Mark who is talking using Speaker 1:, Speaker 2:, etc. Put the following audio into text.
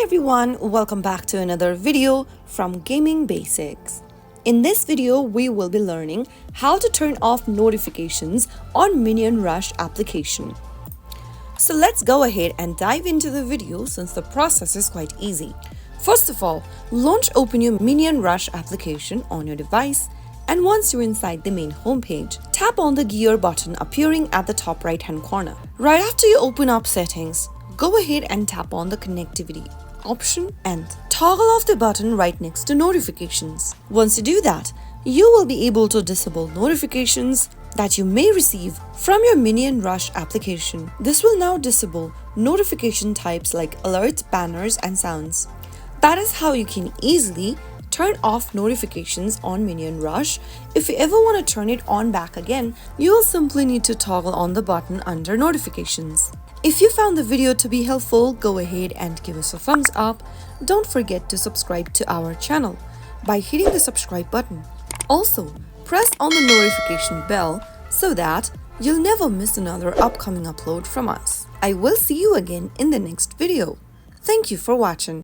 Speaker 1: Hi everyone, welcome back to another video from Gaming Basics. In this video, we will be learning how to turn off notifications on Minion Rush application. So let's go ahead and dive into the video since the process is quite easy. First of all, open your Minion Rush application on your device, and once you're inside the main homepage, tap on the gear button appearing at the top right hand corner. Right after you open up settings, go ahead and tap on the connectivity option and toggle off the button right next to notifications. Once you do that, you will be able to disable notifications that you may receive from your Minion Rush application. This will now disable notification types like alerts, banners, and sounds. That is how you can easily turn off notifications on Minion Rush. If you ever want to turn it on back again, you will simply need to toggle on the button under notifications. If you found the video to be helpful, go ahead and give us a thumbs up. Don't forget to subscribe to our channel by hitting the subscribe button. Also, press on the notification bell so that you'll never miss another upcoming upload from us. I will see you again in the next video. Thank you for watching.